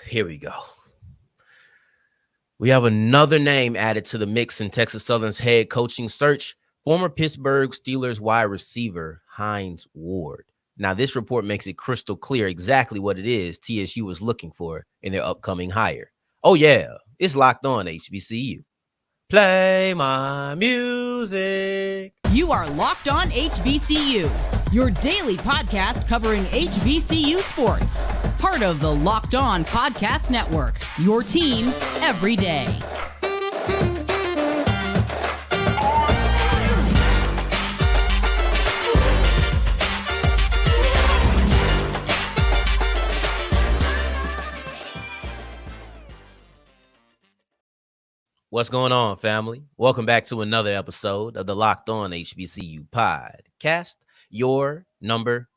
Here we go. We have another name added to the mix in Texas Southern's head coaching search, former Pittsburgh Steelers wide receiver Hines Ward. Now, this report makes it crystal clear exactly what it is TSU is looking for in their upcoming hire. Oh, yeah, it's Locked On HBCU. Play my music. You are Locked On HBCU, your daily podcast covering HBCU sports. Part of the Locked On Podcast Network, your team every day. What's going on, family? Welcome back to another episode of the Locked On HBCU podcast, your number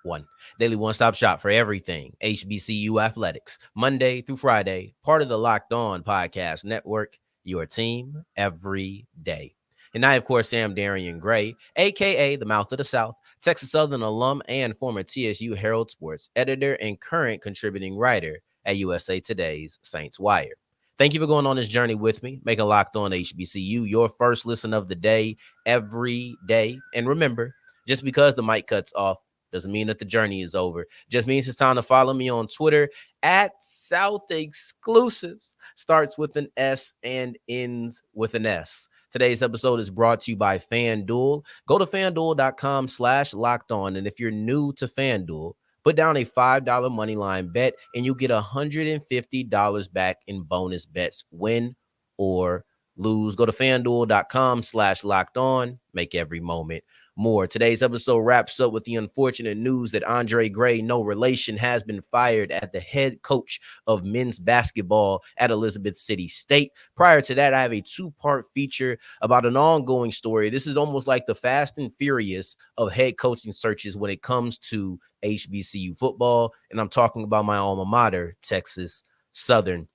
one daily one-stop shop for everything HBCU athletics, Monday through Friday, part of the Locked On Podcast Network, your team every day. And I, of course, am Darian Gray, a.k.a. the Mouth of the South, Texas Southern alum and former TSU Herald Sports editor and current contributing writer at USA Today's Saints Wire. Thank you for going on this journey with me. Make a Locked On HBCU your first listen of the day every day. And remember, just because the mic cuts off doesn't mean that the journey is over. Just means it's time to follow me on Twitter at South Exclusives. Starts with an S and ends with an S. Today's episode is brought to you by FanDuel. Go to FanDuel.com/lockedon. And if you're new to FanDuel, put down a $5 moneyline bet and you get $150 back in bonus bets, win or lose. Go to FanDuel.com/lockedon. Make every moment more. Today's episode wraps up with the unfortunate news that Andre Gray, no relation, has been fired at the head coach of men's basketball at Elizabeth City State. Prior to that, I have a two-part feature about an ongoing story. This is almost like the Fast and Furious of head coaching searches when it comes to HBCU football, and I'm talking about my alma mater, Texas Southern.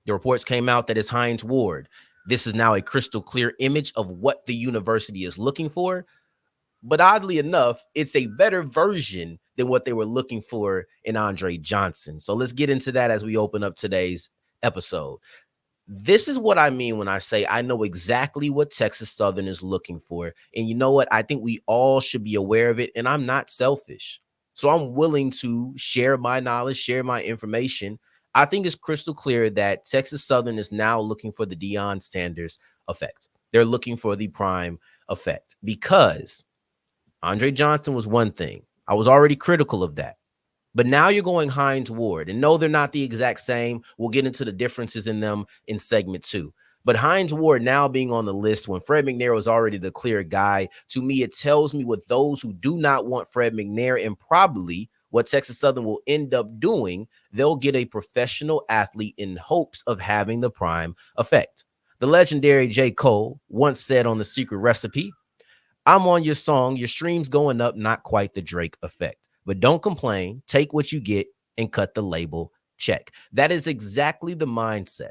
The reports came out that it's Hines Ward. This is now a crystal clear image of what the university is looking for. But oddly enough, it's a better version than what they were looking for in Andre Johnson. So let's get into that as we open up today's episode. This is what I mean when I say I know exactly what Texas Southern is looking for. And you know what? I think we all should be aware of it. And I'm not selfish. So I'm willing to share my knowledge, share my information. I think it's crystal clear that Texas Southern is now looking for the Deion Sanders effect. They're looking for the prime effect because Andre Johnson was one thing. I was already critical of that. But now you're going Hines Ward. And no, they're not the exact same. We'll get into the differences in them in segment 2. But Hines Ward now being on the list when Fred McNair was already the clear guy, to me, it tells me what those who do not want Fred McNair and probably what Texas Southern will end up doing, they'll get a professional athlete in hopes of having the prime effect. The legendary J. Cole once said on The Secret Recipe, I'm on your song, your streams going up, not quite the Drake effect. But don't complain, take what you get, and cut the label check. That is exactly the mindset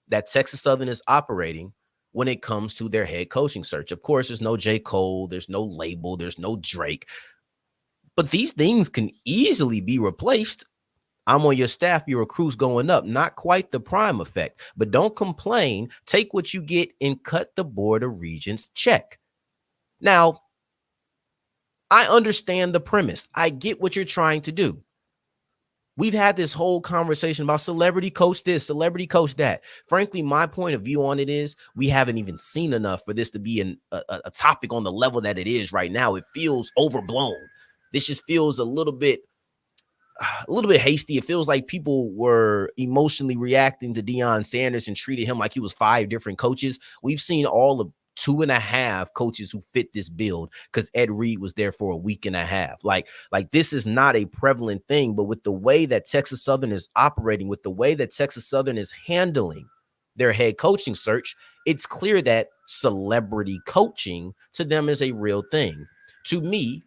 that Texas Southern is operating when it comes to their head coaching search. Of course, there's no J. Cole, there's no label, there's no Drake. But these things can easily be replaced. I'm on your staff, your recruits going up, not quite the prime effect. But don't complain, take what you get, and cut the Board of Regents check. Now, I understand the premise. I get what you're trying to do. We've had this whole conversation about celebrity coach this, celebrity coach that. Frankly, my point of view on it is we haven't even seen enough for this to be a topic on the level that it is right now. It feels overblown. This just feels a little bit hasty. It feels like people were emotionally reacting to Deion Sanders and treated him like he was 5 different coaches. We've seen all of 2.5 coaches who fit this build because Ed Reed was there for a week and a half. Like this is not a prevalent thing, but with the way that Texas Southern is operating, with the way that Texas Southern is handling their head coaching search, it's clear that celebrity coaching to them is a real thing. To me,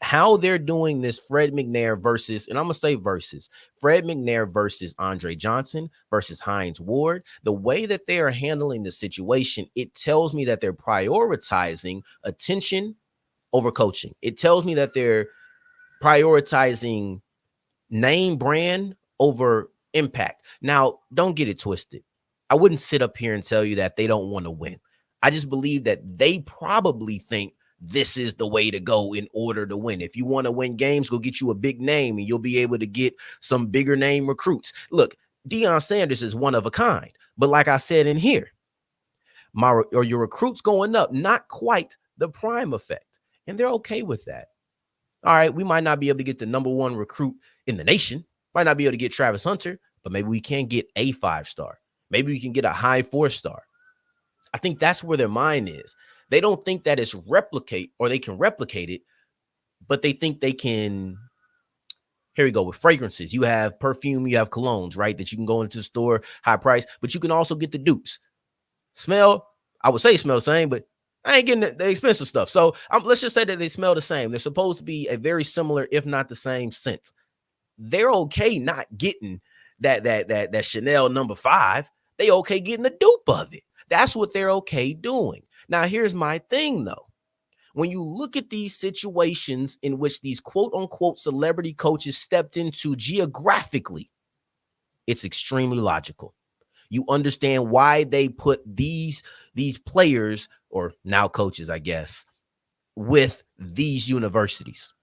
how they're doing this Fred McNair versus, and I'm going to say versus, Fred McNair versus Andre Johnson versus Hines Ward, the way that they are handling the situation, it tells me that they're prioritizing attention over coaching. It tells me that they're prioritizing name brand over impact. Now, don't get it twisted. I wouldn't sit up here and tell you that they don't want to win. I just believe that they probably think this is the way to go in order to win. If you want to win games, go get you a big name and you'll be able to get some bigger name recruits. Look, Deion Sanders is one of a kind. But like I said in here, your recruits going up, not quite the prime effect. And they're okay with that. All right, we might not be able to get the number one recruit in the nation, might not be able to get Travis Hunter, but maybe we can get a 5-star. Maybe we can get a high 4-star. I think that's where their mind is. They don't think that it's they can replicate it, but they think they can. Here we go with fragrances. You have perfume, you have colognes, right? That you can go into the store, high price, but you can also get the dupes. Smell, I would say smell the same, but I ain't getting the expensive stuff. So let's just say that they smell the same. They're supposed to be a very similar, if not the same scent. They're okay not getting that Chanel number 5. They okay getting the dupe of it. That's what they're okay doing. Now, here's my thing, though. When you look at these situations in which these quote unquote celebrity coaches stepped into geographically, it's extremely logical. You understand why they put these players, or now coaches, I guess, with these universities.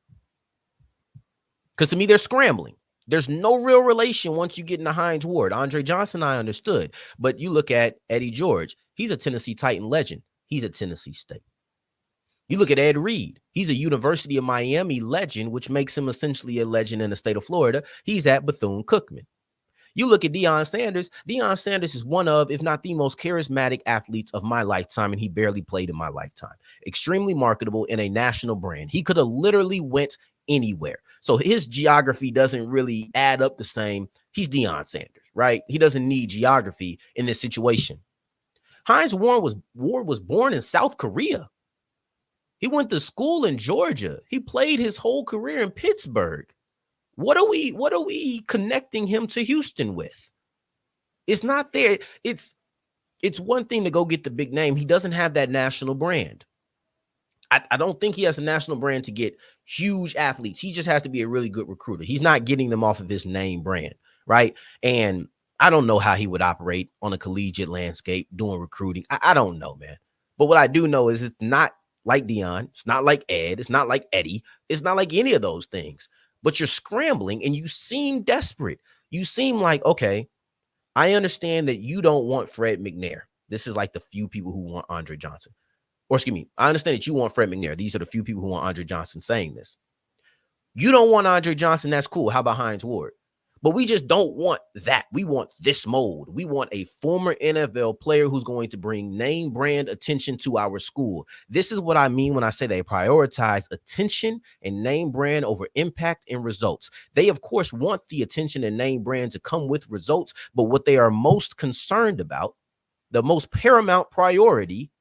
Because to me, they're scrambling. There's no real relation once you get in the Hines Ward. Andre Johnson, I understood. But you look at Eddie George. He's a Tennessee Titan legend. He's at Tennessee State. You look at Ed Reed. He's a University of Miami legend, which makes him essentially a legend in the state of Florida. He's at Bethune-Cookman. You look at Deion Sanders. Deion Sanders is one of, if not the most charismatic athletes of my lifetime, and he barely played in my lifetime. Extremely marketable in a national brand. He could have literally went anywhere. So his geography doesn't really add up the same. He's Deion Sanders, right? He doesn't need geography in this situation. Hines Ward was born in South Korea. He went to school in Georgia. He played his whole career in Pittsburgh. What are we connecting him to Houston with? It's not there. It's one thing to go get the big name. He doesn't have that national brand. I don't think he has a national brand to get huge athletes. He just has to be a really good recruiter. He's not getting them off of his name brand, right? And I don't know how he would operate on a collegiate landscape doing recruiting. I don't know, man. But what I do know is it's not like Deion. It's not like Ed. It's not like Eddie. It's not like any of those things. But you're scrambling and you seem desperate. You seem like, okay, I understand that you don't want Fred McNair. This is like the few people who want Andre Johnson. Or excuse me, I understand that you want Fred McNair. These are the few people who want Andre Johnson saying this. You don't want Andre Johnson. That's cool. How about Hines Ward? But we just don't want that. We want this mold. We want a former NFL player who's going to bring name brand attention to our school. This is what I mean when I say they prioritize attention and name brand over impact and results. They, of course, want the attention and name brand to come with results. But what they are most concerned about, the most paramount priority,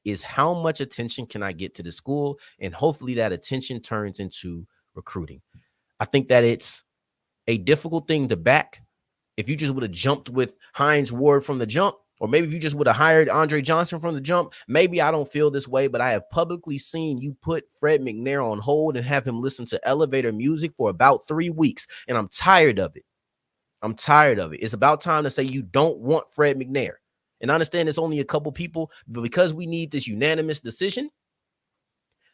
is how much attention can I get to the school? And hopefully that attention turns into recruiting. I think that it's a difficult thing to back. If you just would have jumped with Hines Ward from the jump, or maybe if you just would have hired Andre Johnson from the jump, maybe I don't feel this way, but I have publicly seen you put Fred McNair on hold and have him listen to elevator music for about 3 weeks. And I'm tired of it. I'm tired of it. It's about time to say you don't want Fred McNair. And I understand it's only a couple people, but because we need this unanimous decision,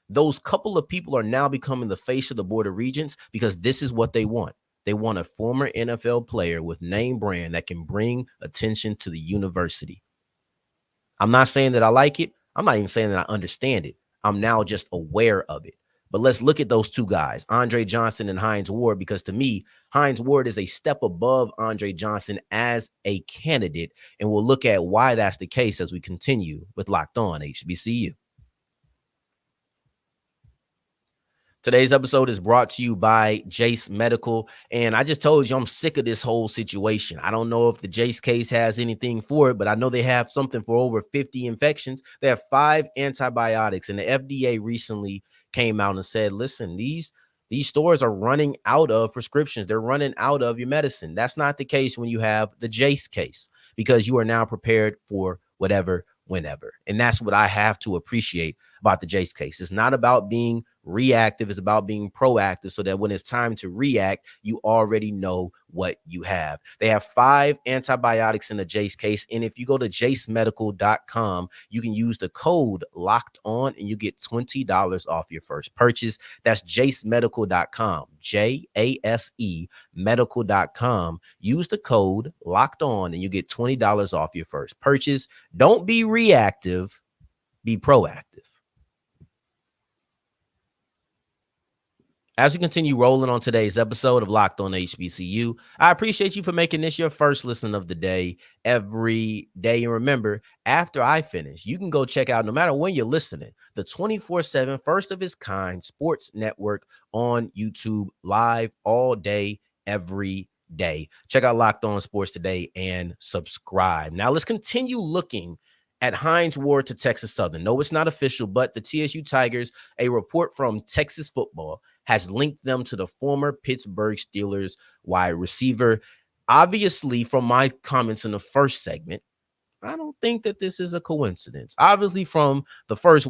those couple of people are now becoming the face of the Board of Regents because this is what they want. They want a former NFL player with name brand that can bring attention to the university. I'm not saying that I like it. I'm not even saying that I understand it. I'm now just aware of it. But let's look at those two guys, Andre Johnson and Hines Ward, because to me, Hines Ward is a step above Andre Johnson as a candidate. And we'll look at why that's the case as we continue with Locked On HBCU. Today's episode is brought to you by Jase Medical. And I just told you I'm sick of this whole situation. I don't know if the Jase case has anything for it, but I know they have something for over 50 infections. They have 5 antibiotics, and the FDA recently came out and said, listen, these stores are running out of prescriptions. They're running out of your medicine. That's not the case when you have the Jase case, because you are now prepared for whatever, whenever. And that's what I have to appreciate about the Jase case. It's not about being reactive. It's about being proactive so that when it's time to react, you already know what you have. They have 5 antibiotics in the Jase case. And if you go to jasemedical.com, you can use the code locked on and you get $20 off your first purchase. That's jasemedical.com, JASE medical.com. Use the code locked on and you get $20 off your first purchase. Don't be reactive, be proactive. As we continue rolling on today's episode of Locked On HBCU, I appreciate you for making this your first listen of the day every day. And remember, after I finish, you can go check out, no matter when you're listening, the 24/7 first of its kind sports network on YouTube, live all day, every day. Check out Locked On Sports today and subscribe. Now let's continue looking at Hines Ward to Texas Southern. No, it's not official, but the TSU Tigers, a report from Texas Football, has linked them to the former Pittsburgh Steelers wide receiver. Obviously, from my comments in the first segment, I don't think that this is a coincidence. Obviously, from the first,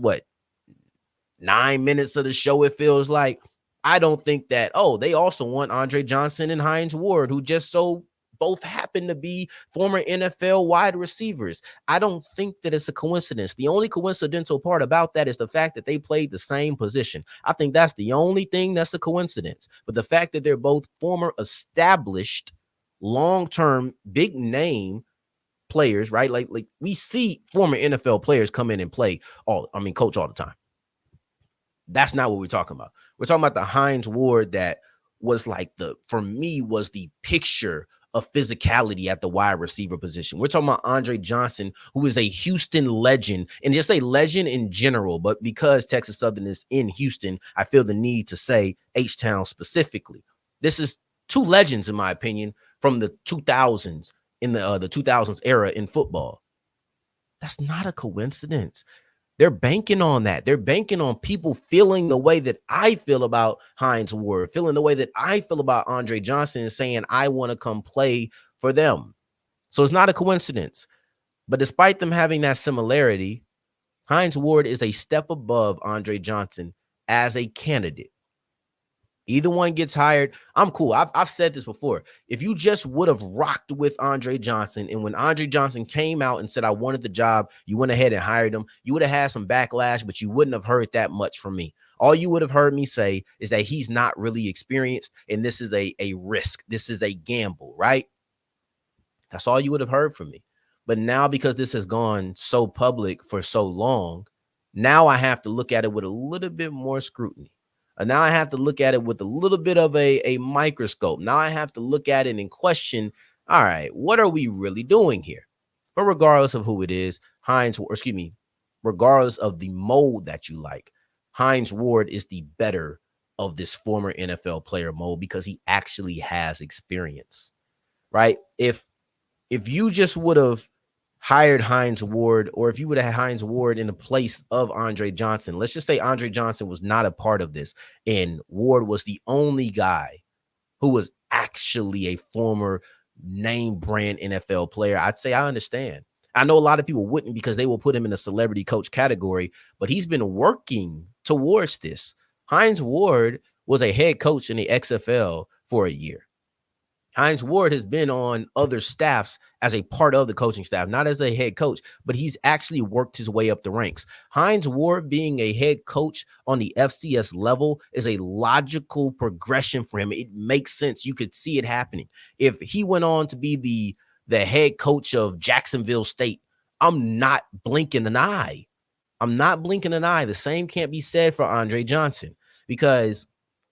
9 minutes of the show, it feels like, I don't think that, they also want Andre Johnson and Hines Ward, who just so both happen to be former NFL wide receivers. I don't think that it's a coincidence. The only coincidental part about that is the fact that they played the same position. I think that's the only thing that's a coincidence. But the fact that they're both former established, long-term, big name players, right? Like we see former NFL players come in and play coach all the time. That's not what we're talking about. We're talking about the Hines Ward that was for me, was the picture of physicality at the wide receiver position. We're talking about Andre Johnson, who is a Houston legend, and just a legend in general. But because Texas Southern is in Houston, I feel the need to say H-Town specifically. This is 2 legends, in my opinion, from the 2000s, in the 2000s era in football. That's not a coincidence. They're banking on that. They're banking on people feeling the way that I feel about Hines Ward, feeling the way that I feel about Andre Johnson, and saying, I want to come play for them. So it's not a coincidence. But despite them having that similarity, Hines Ward is a step above Andre Johnson as a candidate. Either one gets hired, I'm cool. I've said this before. If you just would have rocked with Andre Johnson, and when Andre Johnson came out and said, I wanted the job, you went ahead and hired him, you would have had some backlash, but you wouldn't have heard that much from me. All you would have heard me say is that he's not really experienced, and this is a risk. This is a gamble, right? That's all you would have heard from me. But now, because this has gone so public for so long, now I have to look at it with a little bit more scrutiny. And now I have to look at it with a little bit of a microscope. Now I have to look at it and question, all right, what are we really doing here? But regardless of who it is, regardless of the mold that you like, Hines Ward is the better of this former NFL player mold because he actually has experience, right? If you just would have hired Hines Ward, or if you would have had Hines Ward in the place of Andre Johnson, let's just say Andre Johnson was not a part of this and Ward was the only guy who was actually a former name brand NFL player, I'd say I understand. I know a lot of people wouldn't, because they will put him in the celebrity coach category, but he's been working towards this. Hines Ward was a head coach in the XFL for a year. Hines Ward has been on other staffs as a part of the coaching staff, not as a head coach, but he's actually worked his way up the ranks. Hines Ward being a head coach on the FCS level is a logical progression for him. It makes sense. You could see it happening. If he went on to be the head coach of Jacksonville State, I'm not blinking an eye. The same can't be said for Andre Johnson, because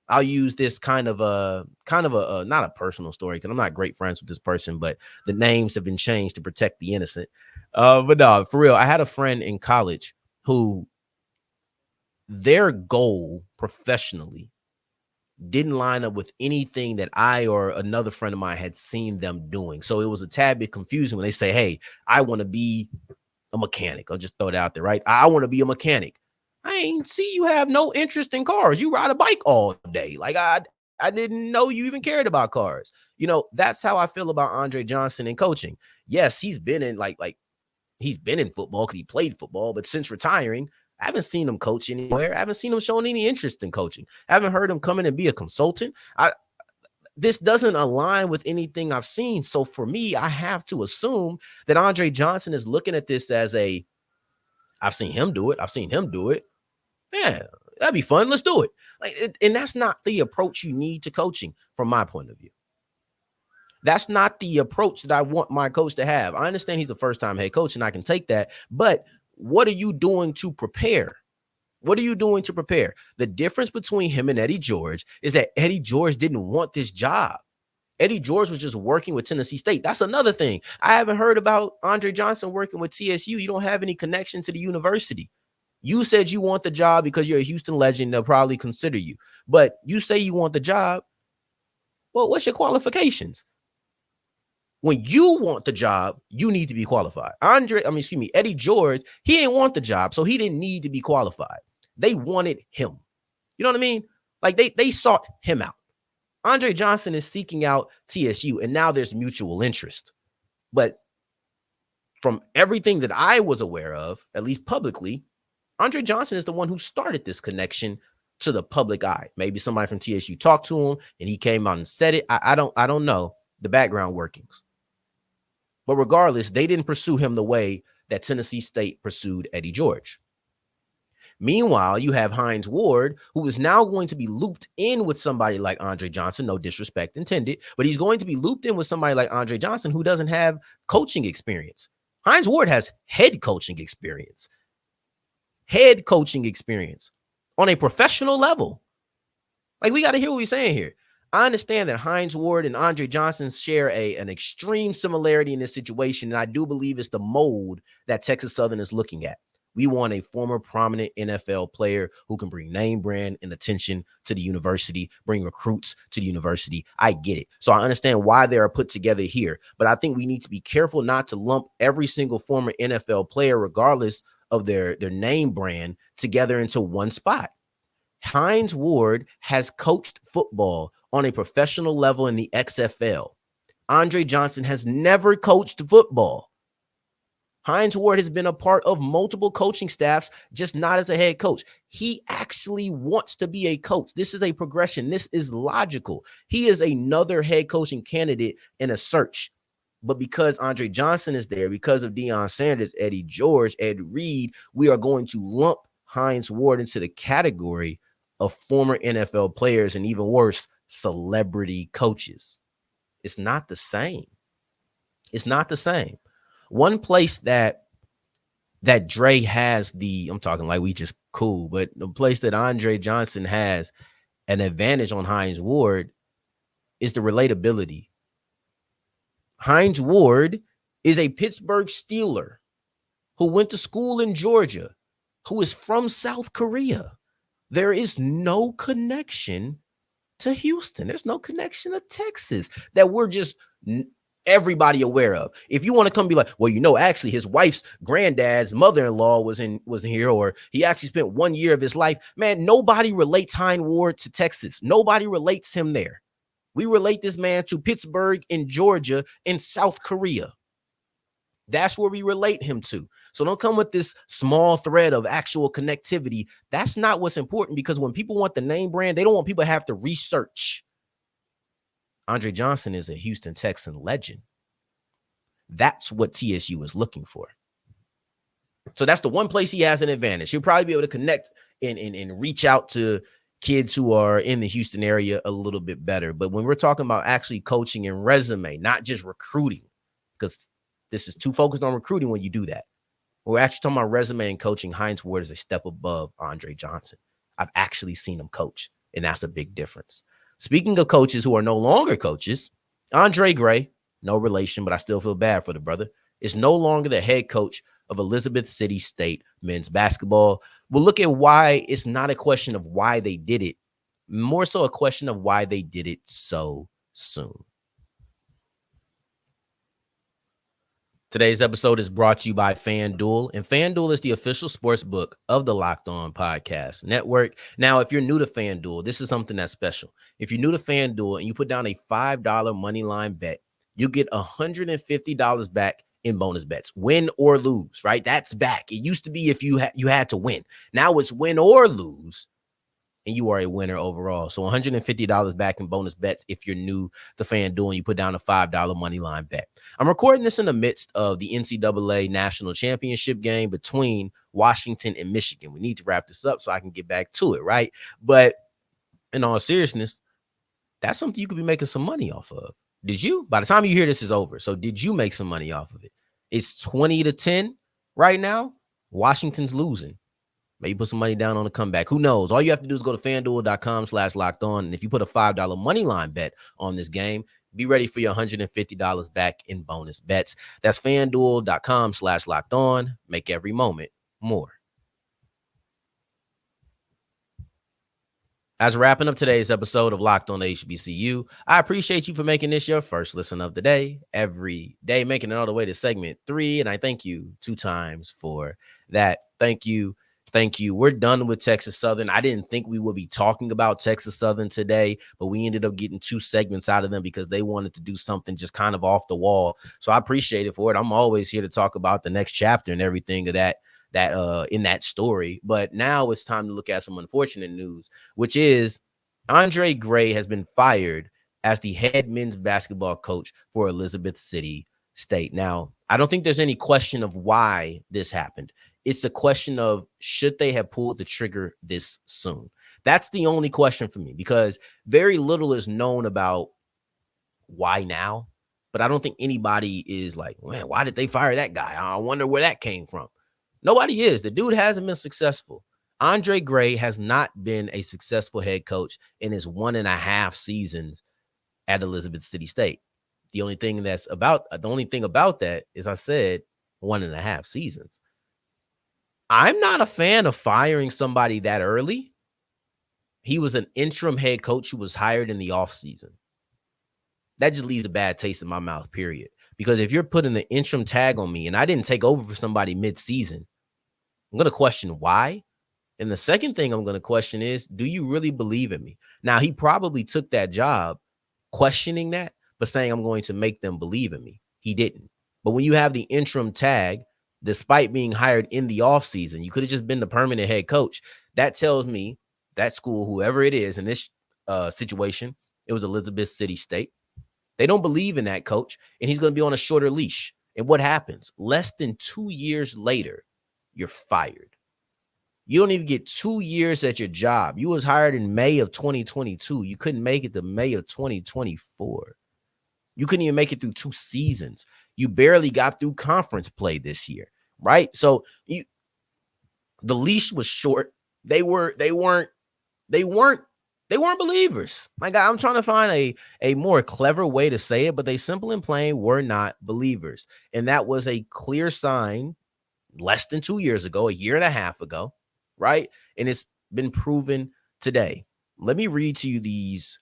I'll use this kind of a not a personal story, because I'm not great friends with this person, but the names have been changed to protect the innocent. But no, for real, I had a friend in college who their goal professionally didn't line up with anything that I or another friend of mine had seen them doing. So it was a tad bit confusing when they say, hey, I want to be a mechanic. I'll just throw it out there, right? I want to be a mechanic. I ain't see you have no interest in cars. You ride a bike all day. Like I didn't know you even cared about cars. You know, that's how I feel about Andre Johnson in coaching. Yes, he's been in he's been in football because he played football, but since retiring, I haven't seen him coach anywhere. I haven't seen him showing any interest in coaching. I haven't heard him come in and be a consultant. This doesn't align with anything I've seen. So for me, I have to assume that Andre Johnson is looking at this as I've seen him do it. I've seen him do it. Yeah, that'd be fun. Let's do it. And that's not the approach you need to coaching from my point of view. That's not the approach that I want my coach to have. I understand he's a first-time head coach, and I can take that. But what are you doing to prepare? What are you doing to prepare? The difference between him and Eddie George is that Eddie George didn't want this job. Eddie George was just working with Tennessee State. That's another thing. I haven't heard about Andre Johnson working with TSU. You don't have any connection to the university. You said you want the job because you're a Houston legend. They'll probably consider you. But you say you want the job. Well, what's your qualifications? When you want the job, you need to be qualified. Eddie George, he didn't want the job, so he didn't need to be qualified. They wanted him. You know what I mean? Like they sought him out. Andre Johnson is seeking out TSU, and now there's mutual interest. But from everything that I was aware of, at least publicly, Andre Johnson is the one who started this connection to the public eye. Maybe somebody from TSU talked to him, and he came out and said it. I don't know the background workings. But regardless, they didn't pursue him the way that Tennessee State pursued Eddie George. Meanwhile, you have Hines Ward, who is now going to be looped in with somebody like Andre Johnson, no disrespect intended, but he's going to be looped in with somebody like Andre Johnson who doesn't have coaching experience. Hines Ward has head coaching experience. Head coaching experience on a professional level. Like, we got to hear what we're saying here. I understand that Hines Ward and Andre Johnson share an extreme similarity in this situation, and I do believe it's the mold that Texas Southern is looking at. We want a former prominent NFL player who can bring name brand and attention to the university, bring recruits to the university. I get it. So I understand why they are put together here, but I think we need to be careful not to lump every single former NFL player, regardless of their name brand, together into one spot. Hines Ward has coached football on a professional level in the XFL. Andre Johnson has never coached football. Hines Ward has been a part of multiple coaching staffs, just not as a head coach. He actually wants to be a coach. This is a progression. This is logical. He is another head coaching candidate in a search. But because Andre Johnson is there, because of Deion Sanders, Eddie George, Ed Reed, we are going to lump Hines Ward into the category of former NFL players, and even worse, celebrity coaches. It's not the same. It's not the same. One place that Dre has I'm talking like we just cool, but the place that Andre Johnson has an advantage on Hines Ward is the relatability. Hines Ward is a Pittsburgh Steeler who went to school in Georgia, who is from South Korea. There is no connection to Houston. There's no connection to Texas that we're just everybody aware of. If you want to come be like, well, actually his wife's granddad's mother-in-law was in here, or he actually spent 1 year of his life. Man, nobody relates Hines Ward to Texas. Nobody relates him there. We relate this man to Pittsburgh in Georgia and South Korea. That's where we relate him to. So don't come with this small thread of actual connectivity. That's not what's important, because when people want the name brand, they don't want people to have to research. Andre Johnson is a Houston Texan legend. That's what TSU is looking for. So that's the one place he has an advantage. He'll probably be able to connect and reach out to kids who are in the Houston area a little bit better. But when we're talking about actually coaching and resume, not just recruiting, because this is too focused on recruiting when you do that. We're actually talking about resume and coaching. Hines Ward is a step above Andre Johnson. I've actually seen him coach, and that's a big difference. Speaking of coaches who are no longer coaches, Andre Gray, no relation, but I still feel bad for the brother, is no longer the head coach of Elizabeth City State men's basketball. We'll look at why it's not a question of why they did it, more so a question of why they did it so soon. Today's episode is brought to you by FanDuel, and FanDuel is the official sports book of the Locked On Podcast Network. Now, if you're new to FanDuel, this is something that's special. If you're new to FanDuel and you put down a $5 money line bet, you get $150 back in bonus bets, win or lose, right? That's back. It used to be if you had to win. Now it's win or lose, and you are a winner overall. So $150 back in bonus bets if you're new to FanDuel and you put down a $5 money line bet. I'm recording this in the midst of the NCAA National Championship game between Washington and Michigan. We need to wrap this up so I can get back to it, right? But in all seriousness, that's something you could be making some money off of. Did you? By the time you hear this is over, so did you make some money off of it? It's 20-10 right now. Washington's losing. Maybe put some money down on the comeback. Who knows? All you have to do is go to FanDuel.com/lockedon. And if you put a $5 money line bet on this game, be ready for your $150 back in bonus bets. That's FanDuel.com/lockedon. Make every moment more. As wrapping up today's episode of Locked On HBCU, I appreciate you for making this your first listen of the day, every day, making it all the way to segment 3. And I thank you 2 times for that. Thank you. Thank you. We're done with Texas Southern. I didn't think we would be talking about Texas Southern today, but we ended up getting 2 segments out of them because they wanted to do something just kind of off the wall. So I appreciate it for it. I'm always here to talk about the next chapter and everything of that in that story. But now it's time to look at some unfortunate news, which is Andre Gray has been fired as the head men's basketball coach for Elizabeth City State. Now, I don't think there's any question of why this happened. It's a question of should they have pulled the trigger this soon? That's the only question for me, because very little is known about why now. But I don't think anybody is like, man, why did they fire that guy? I wonder where that came from. Nobody is. The dude hasn't been successful. Andre Gray has not been a successful head coach in his 1.5 seasons at Elizabeth City State. The only thing about that is I said 1.5 seasons. I'm not a fan of firing somebody that early. He was an interim head coach who was hired in the offseason. That just leaves a bad taste in my mouth, period. Because if you're putting the interim tag on me and I didn't take over for somebody mid-season, I'm going to question why. And the second thing I'm going to question is, do you really believe in me? Now, he probably took that job questioning that, but saying I'm going to make them believe in me. He didn't. But when you have the interim tag, despite being hired in the offseason, you could have just been the permanent head coach. That tells me that school, whoever it is in this situation, it was Elizabeth City State. They don't believe in that coach, and he's going to be on a shorter leash. And what happens? Less than 2 years later, you're fired. You don't even get 2 years at your job. You was hired in May of 2022. You couldn't make it to May of 2024. You couldn't even make it through 2 seasons. You barely got through conference play this year, right? So the leash was short. They weren't believers. Like, I'm trying to find a more clever way to say it, but they simple and plain were not believers. And that was a clear sign less than 2 years ago, 1.5 years ago, right? And it's been proven today. Let me read to you these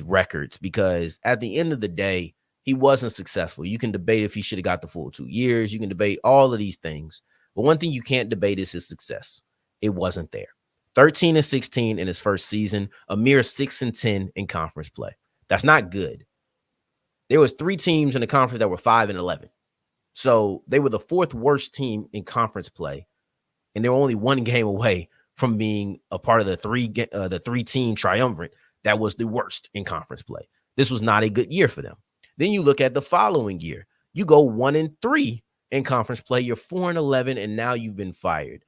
records, because at the end of the day, he wasn't successful. You can debate if he should have got the full 2 years. You can debate all of these things. But one thing you can't debate is his success. It wasn't there. 13-16 in his first season, a mere 6-10 in conference play. That's not good. There was 3 teams in the conference that were 5-11. So they were the 4th worst team in conference play, and they were only 1 game away from being a part of the 3-team triumvirate that was the worst in conference play. This was not a good year for them. Then you look at the following year. You go 1-3 in conference play. You're 4-11, and now you've been fired.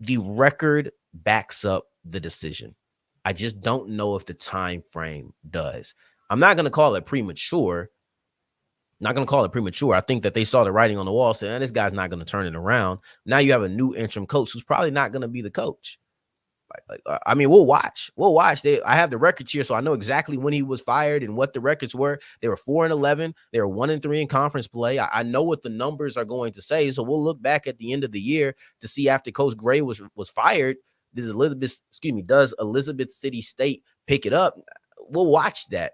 The record backs up the decision. I just don't know if the time frame does. I'm not going to call it premature. I think that they saw the writing on the wall, saying, this guy's not going to turn it around. Now you have a new interim coach who's probably not going to be the coach. I mean, we'll watch. I have the records here, so I know exactly when he was fired and what the records were. They were 4-11. They were 1-3 in conference play. I know what the numbers are going to say, so we'll look back at the end of the year to see after Coach Gray was fired. Does Elizabeth City State pick it up? We'll watch that.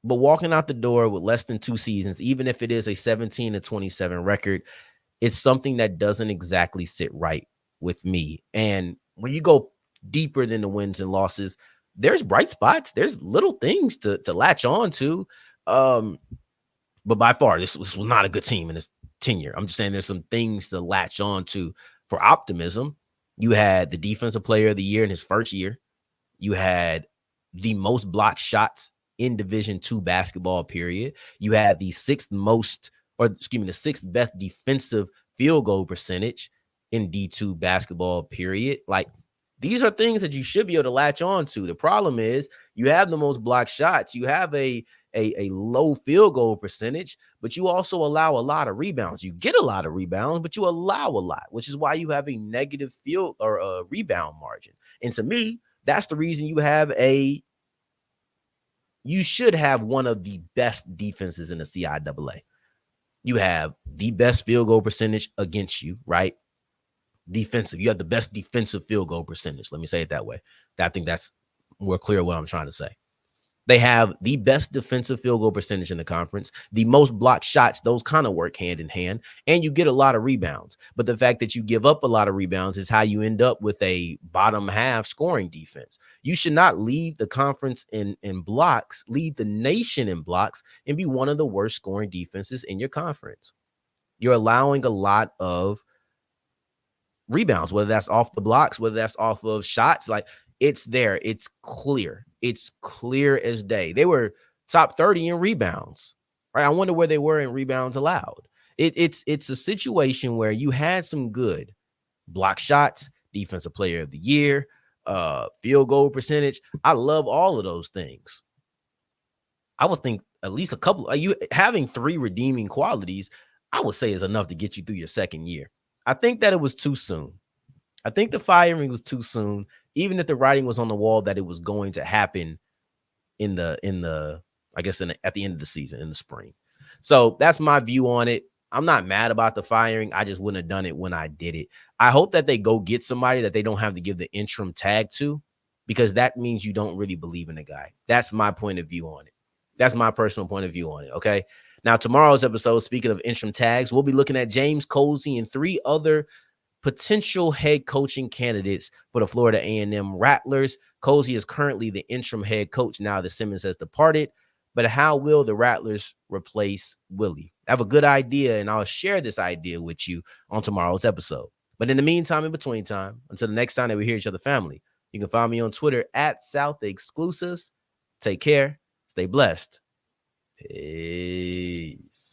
But walking out the door with less than 2 seasons, even if it is a 17-27 record, it's something that doesn't exactly sit right with me. And when you go deeper than the wins and losses, there's bright spots. There's little things to latch on to. But by far, this was not a good team in his tenure. I'm just saying there's some things to latch on to for optimism. You had the defensive player of the year in his first year. You had the most blocked shots in Division II basketball, period. You had the sixth best defensive field goal percentage in D2 basketball, period. Like, these are things that you should be able to latch on to. The problem is you have the most blocked shots. You have a low field goal percentage, but you also allow a lot of rebounds. You get a lot of rebounds, but you allow a lot, which is why you have a negative field or a rebound margin. And to me, that's the reason you should have one of the best defenses in the CIAA. You have the best field goal percentage against you, right? Defensive. You have the best defensive field goal percentage. Let me say it that way. I think that's more clear what I'm trying to say. They have the best defensive field goal percentage in the conference, the most blocked shots. Those kind of work hand in hand, and you get a lot of rebounds. But the fact that you give up a lot of rebounds is how you end up with a bottom half scoring defense. You should not lead the conference in blocks, lead the nation in blocks, and be one of the worst scoring defenses in your conference. You're allowing a lot of rebounds, whether that's off the blocks, whether that's off of shots. Like, it's there. It's clear. It's clear as day. They were top 30 in rebounds, right? I wonder where they were in rebounds allowed. It's a situation where you had some good block shots, defensive player of the year, field goal percentage. I love all of those things. I would think at least a couple, you having 3 redeeming qualities, I would say is enough to get you through your second year. I think that it was too soon. I think the firing was too soon, even if the writing was on the wall that it was going to happen at the end of the season in the spring. So that's my view on it. I'm not mad about the firing. I just wouldn't have done it when I did it. I hope that they go get somebody that they don't have to give the interim tag to, because that means you don't really believe in the guy. That's my point of view on it. That's my personal point of view on it. Okay. Now, tomorrow's episode, speaking of interim tags, we'll be looking at James Colsey and 3 other potential head coaching candidates for the Florida A&M Rattlers. Colsey is currently the interim head coach now that Simmons has departed. But how will the Rattlers replace Willie? I have a good idea, and I'll share this idea with you on tomorrow's episode. But in the meantime, in between time, until the next time that we hear each other, family, you can find me on Twitter at South Exclusives. Take care. Stay blessed. Peace.